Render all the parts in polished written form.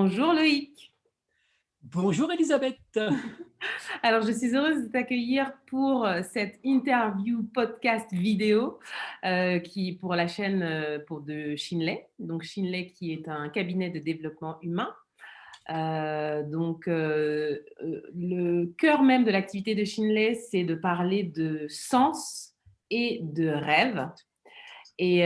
Bonjour Loïc. Bonjour Elisabeth. Alors, je suis heureuse de t'accueillir pour cette interview podcast vidéo pour la chaîne de Shinley. Donc, Shinley qui est un cabinet de développement humain. Le cœur même de l'activité de Shinley, c'est de parler de sens et de rêve. Et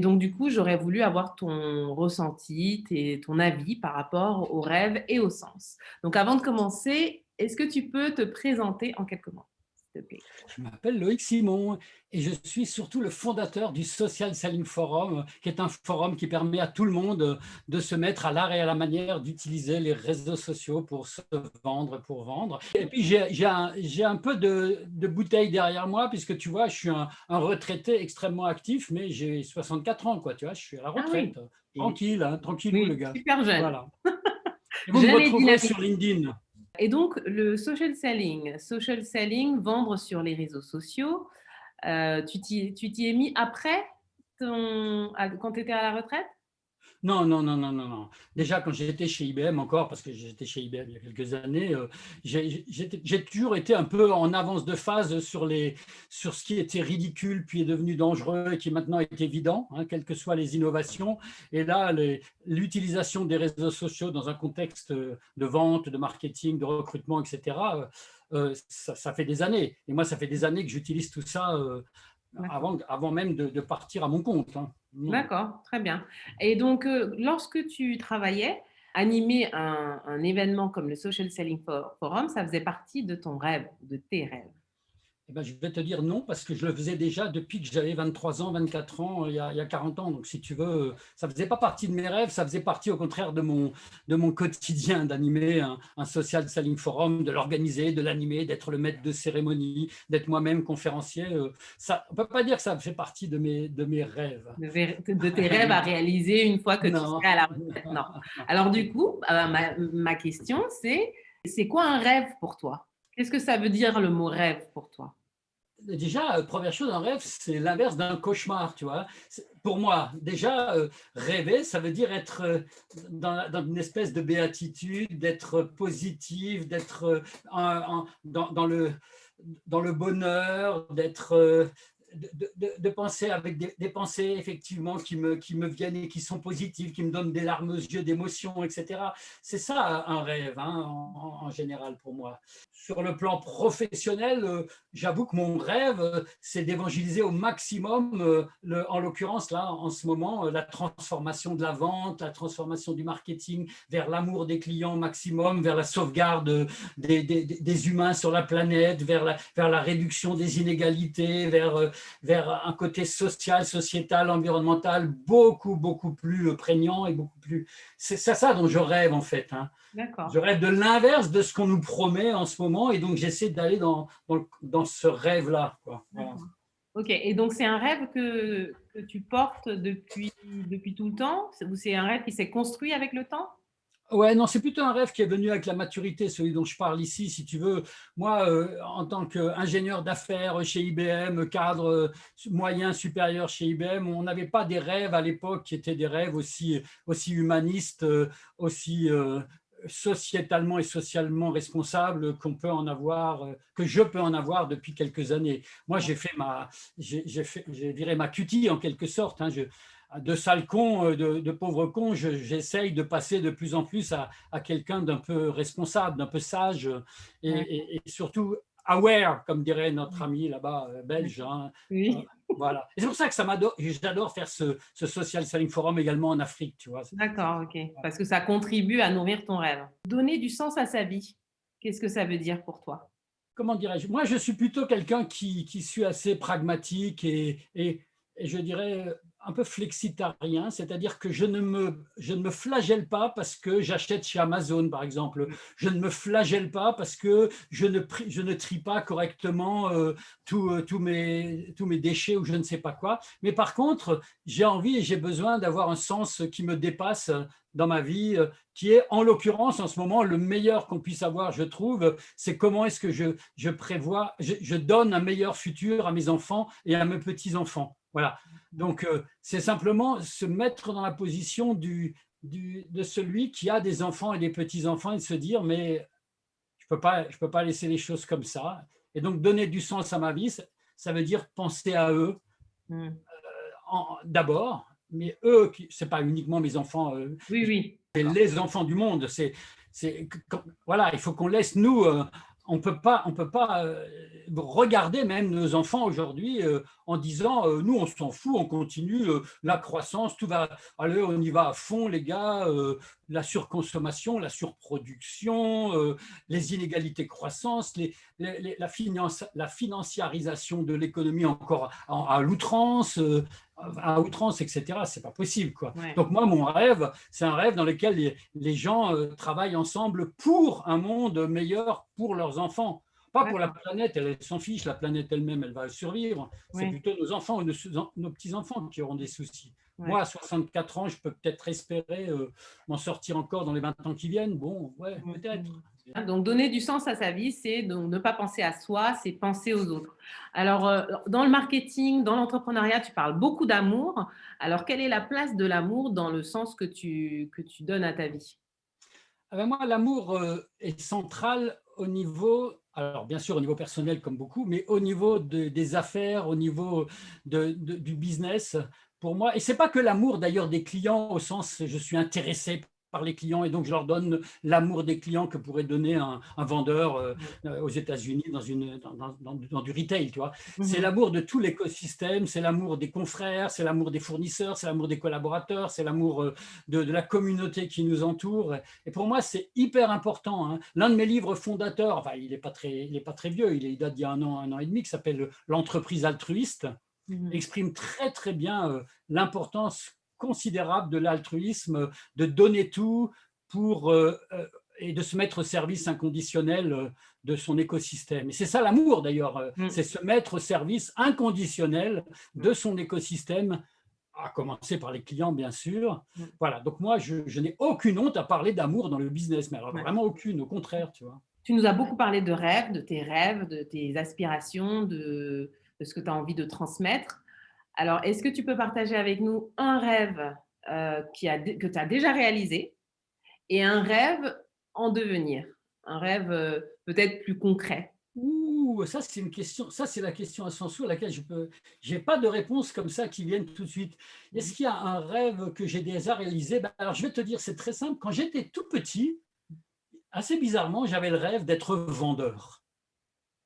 donc, du coup, j'aurais voulu avoir ton ressenti, ton avis par rapport au rêve et au sens. Donc, avant de commencer, est-ce que tu peux te présenter en quelques mots, s'il te plaît? Je m'appelle Loïc Simon et je suis surtout le fondateur du Social Selling Forum, qui est un forum qui permet à tout le monde de se mettre à l'art et à la manière d'utiliser les réseaux sociaux pour se vendre, pour vendre. Et puis j'ai un peu de bouteille derrière moi, puisque tu vois, je suis un retraité extrêmement actif, mais j'ai 64 ans, quoi, tu vois, je suis à la Ah retraite. oui, Tranquille, hein, tranquillou le oui, gars. super jeune. Voilà. Et vous me Jeune et retrouverez dynamique. sur LinkedIn. Et donc, le social selling, vendre sur les réseaux sociaux, tu t'y es mis après quand tu étais à la retraite? Non, non, non, non, non, non. Déjà, quand j'étais chez IBM encore, parce que j'étais chez IBM il y a quelques années, j'ai toujours été un peu en avance de phase sur ce qui était ridicule, puis est devenu dangereux et qui maintenant est évident, hein, quelles que soient les innovations. Et là, l'utilisation des réseaux sociaux dans un contexte de vente, de marketing, de recrutement, etc., ça fait des années. Et moi, ça fait des années que j'utilise tout ça D'accord. avant même de partir à mon compte, hein. D'accord, très bien. Et donc, lorsque tu travaillais, animer un événement comme le Social Selling Forum, ça faisait partie de ton rêve, de tes rêves? Eh ben, je vais te dire non, parce que je le faisais déjà depuis que j'avais 23 ans, 24 ans, il y a 40 ans. Donc, si tu veux, ça ne faisait pas partie de mes rêves, ça faisait partie au contraire de mon quotidien, d'animer un social selling forum, de l'organiser, de l'animer, d'être le maître de cérémonie, d'être moi-même conférencier. Ça, on ne peut pas dire que ça fait partie de mes rêves. De tes rêves à réaliser une fois que tu Non. serais à la retraite? Non. Alors du coup, ma question, c'est quoi un rêve pour toi? Qu'est-ce que ça veut dire le mot rêve pour toi? Déjà, première chose, un rêve, c'est l'inverse d'un cauchemar, tu vois. Pour moi, déjà, rêver, ça veut dire être dans une espèce de béatitude, d'être positif, d'être dans le bonheur, de penser avec des pensées effectivement qui me viennent et qui sont positives, qui me donnent des larmes aux yeux d'émotion, etc. C'est ça un rêve, hein, en général pour moi. Sur le plan professionnel, j'avoue que mon rêve, c'est d'évangéliser au maximum, en l'occurrence là, en ce moment, la transformation de la vente, la transformation du marketing vers l'amour des clients au maximum, vers la sauvegarde des humains sur la planète, vers la réduction des inégalités, vers un côté social, sociétal, environnemental beaucoup, beaucoup plus prégnant et beaucoup plus… C'est ça dont je rêve en fait, hein. D'accord. Je rêve de l'inverse de ce qu'on nous promet en ce moment et donc j'essaie d'aller dans ce rêve-là, quoi. Voilà. D'accord. Ok. Et donc c'est un rêve que tu portes depuis tout le temps? Ou c'est un rêve qui s'est construit avec le temps? Ouais, non, c'est plutôt un rêve qui est venu avec la maturité, celui dont je parle ici, si tu veux. Moi, en tant qu'ingénieur d'affaires chez IBM, cadre moyen supérieur chez IBM, on n'avait pas des rêves à l'époque qui étaient des rêves aussi humanistes, aussi sociétalement et socialement responsables qu'on peut en avoir, que je peux en avoir depuis quelques années. Moi, j'ai viré ma cutie en quelque sorte, hein. De sale con, de pauvre con, j'essaye de passer de plus en plus à quelqu'un d'un peu responsable, d'un peu sage D'accord. et surtout aware, comme dirait notre ami là-bas belge, D'accord. hein. Oui. Voilà. Et c'est pour ça que j'adore faire ce Social Selling Forum également en Afrique, tu vois. D'accord, ok. Parce que ça contribue à nourrir ton rêve. Donner du sens à sa vie, qu'est-ce que ça veut dire pour toi? Comment dirais-je? Moi, je suis plutôt quelqu'un qui suis assez pragmatique et je dirais un peu flexitarien, c'est-à-dire que je ne me flagelle pas parce que j'achète chez Amazon, par exemple. Je ne me flagelle pas parce que je ne trie pas correctement tous mes déchets ou je ne sais pas quoi. Mais par contre, j'ai envie et j'ai besoin d'avoir un sens qui me dépasse dans ma vie, qui est en l'occurrence en ce moment le meilleur qu'on puisse avoir, je trouve, c'est comment est-ce que je prévois, je donne un meilleur futur à mes enfants et à mes petits-enfants. Voilà. Donc, c'est simplement se mettre dans la position de celui qui a des enfants et des petits-enfants et de se dire, mais je peux pas laisser les choses comme ça. Et donc, donner du sens à ma vie, ça veut dire penser à eux Mmh. d'abord, mais eux, ce n'est pas uniquement mes enfants, Oui, oui. c'est D'accord. les enfants du monde. Voilà, il faut qu'on laisse, nous, on peut pas regarder même nos enfants aujourd'hui en disant, nous, on s'en fout, on continue, la croissance, tout va, allez, on y va à fond, les gars, la surconsommation, la surproduction, les inégalités croissantes, la financiarisation de l'économie encore à l'outrance, etc. C'est pas possible, quoi. Ouais. Donc moi, mon rêve, c'est un rêve dans lequel les gens travaillent ensemble pour un monde meilleur pour leurs enfants. Pas pour la D'accord. planète, elle s'en fiche, la planète elle-même, elle va survivre. C'est Oui. plutôt nos enfants ou nos petits-enfants qui auront des soucis. Ouais. Moi, à 64 ans, je peux peut-être espérer m'en sortir encore dans les 20 ans qui viennent. Bon, ouais, Mmh peut-être. mh. Ah, donc donner du sens à sa vie, c'est donc ne pas penser à soi, c'est penser aux autres. Alors, dans le marketing, dans l'entrepreneuriat, tu parles beaucoup d'amour. Alors, quelle est la place de l'amour dans le sens que tu donnes à ta vie? Ah ben moi, l'amour est central au niveau, alors bien sûr au niveau personnel comme beaucoup, mais au niveau des affaires, au niveau du business, pour moi. Et c'est pas que l'amour d'ailleurs des clients au sens je suis intéressé par les clients et donc je leur donne l'amour des clients que pourrait donner un vendeur Ouais. aux États-Unis dans du retail, tu vois. Mmh C'est mh. l'amour de tout l'écosystème, c'est l'amour des confrères, c'est l'amour des fournisseurs, c'est l'amour des collaborateurs, c'est l'amour de la communauté qui nous entoure. Et pour moi, c'est hyper important, hein. L'un de mes livres fondateurs, enfin, il est pas très vieux, il date d'il y a un an et demi, qui s'appelle L'entreprise altruiste, Mmh. exprime très très bien l'importance considérable de l'altruisme, de donner tout pour et de se mettre au service inconditionnel de son écosystème. Et c'est ça l'amour d'ailleurs, Mmh. c'est se mettre au service inconditionnel Mmh. de son écosystème, à commencer par les clients, bien sûr. Mmh. Voilà, donc moi, je n'ai aucune honte à parler d'amour dans le business, mais alors Ouais. vraiment aucune, au contraire, tu vois. Tu nous as beaucoup parlé rêves, de tes aspirations, de ce que tu as envie de transmettre. Alors, est-ce que tu peux partager avec nous un rêve, que tu as déjà réalisé et un rêve en devenir? Un rêve, peut-être plus concret? Ouh, ça c'est une question, ça c'est la question à 100 sous à laquelle j'ai pas de réponse comme ça qui viennent tout de suite. Mmh. Est-ce qu'il y a un rêve que j'ai déjà réalisé? Ben, alors je vais te dire, c'est très simple. Quand j'étais tout petit, assez bizarrement, j'avais le rêve d'être vendeur.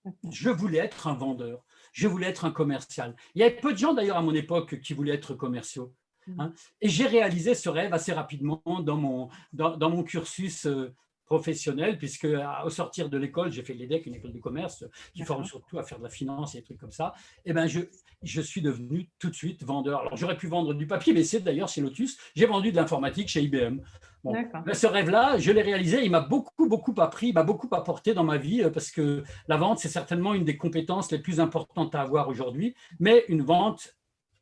D'accord. Je voulais être un vendeur. Je voulais être un commercial. Il y avait peu de gens d'ailleurs à mon époque qui voulaient être commerciaux, Mmh. hein. Et j'ai réalisé ce rêve assez rapidement dans mon cursus professionnel, puisque au sortir de l'école, j'ai fait l'EDEC, une école de commerce qui forme D'accord. surtout à faire de la finance et des trucs comme ça. Et ben je suis devenu tout de suite vendeur. Alors j'aurais pu vendre du papier, mais c'est d'ailleurs chez Lotus. J'ai vendu de l'informatique chez IBM. Bon, D'accord. ben, ce rêve-là, je l'ai réalisé. Il m'a beaucoup, beaucoup appris, il m'a beaucoup apporté dans ma vie parce que la vente, c'est certainement une des compétences les plus importantes à avoir aujourd'hui, mais une vente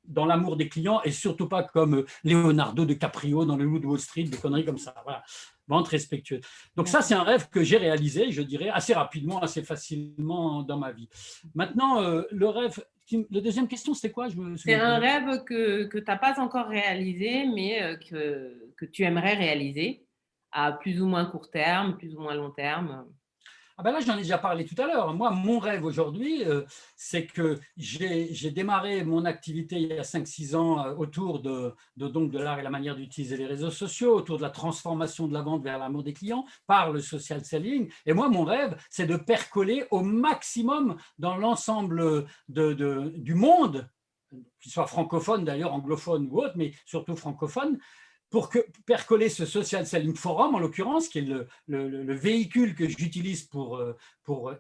dans l'amour des clients et surtout pas comme Leonardo DiCaprio dans le Loup de Wall Street, des conneries comme ça. Voilà, vente respectueuse. Donc ça, c'est D'accord. un rêve que j'ai réalisé, je dirais, assez rapidement, assez facilement dans ma vie. Maintenant, le rêve, la deuxième question, c'était quoi? Je me C'est souviens un plus. rêve que tu as pas encore réalisé, mais que tu aimerais réaliser à plus ou moins court terme, plus ou moins long terme? Ah ben là, j'en ai déjà parlé tout à l'heure. Moi, mon rêve aujourd'hui, c'est que j'ai démarré mon activité il y a 5 6 ans autour donc de l'art et la manière d'utiliser les réseaux sociaux, autour de la transformation de la vente vers l'amour des clients par le social selling. Et moi, mon rêve, c'est de percoler au maximum dans l'ensemble du monde, qu'il soit francophone d'ailleurs, anglophone ou autre, mais surtout francophone, pour percoler ce Social Selling Forum, en l'occurrence, qui est le véhicule que j'utilise pour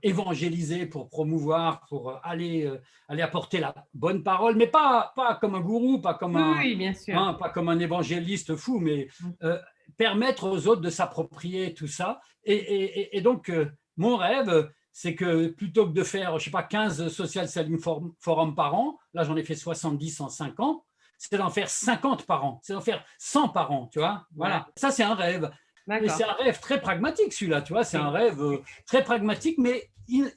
évangéliser, pour promouvoir, pour aller apporter la bonne parole, mais pas comme un gourou, Oui, oui, bien sûr. pas comme un évangéliste fou, mais Mmh. euh, permettre aux autres de s'approprier tout ça. Et donc, mon rêve, c'est que plutôt que de faire, je sais pas, 15 Social Selling Forum par an, là j'en ai fait 70 en 5 ans, c'est d'en faire 50 par an, c'est d'en faire 100 par an, tu vois. Ouais, Voilà, ça c'est un rêve. Mais c'est d'accord. un rêve très pragmatique celui-là, tu vois, c'est un Oui, rêve très pragmatique, mais ils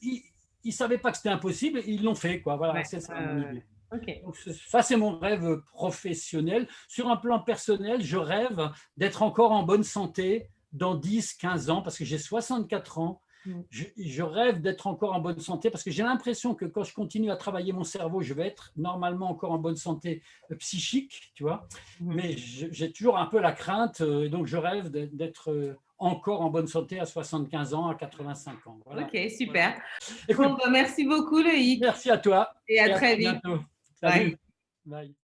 ne savaient pas que c'était impossible, ils l'ont fait, quoi. Voilà, ouais, c'est ça mon idée. OK. Donc, ça, c'est mon rêve professionnel. Sur un plan personnel, je rêve d'être encore en bonne santé dans 10, 15 ans, parce que j'ai 64 ans. Mmh. Je rêve d'être encore en bonne santé parce que j'ai l'impression que quand je continue à travailler mon cerveau, je vais être normalement encore en bonne santé psychique, tu vois. Mmh. Mais j'ai toujours un peu la crainte, et donc je rêve d'être encore en bonne santé à 75 ans, à 85 ans. Voilà. OK, Voilà. super. Écoute, Bon, bah, merci beaucoup Loïc merci à toi et à et à très très vite. bientôt. Bye. Salut. Bye.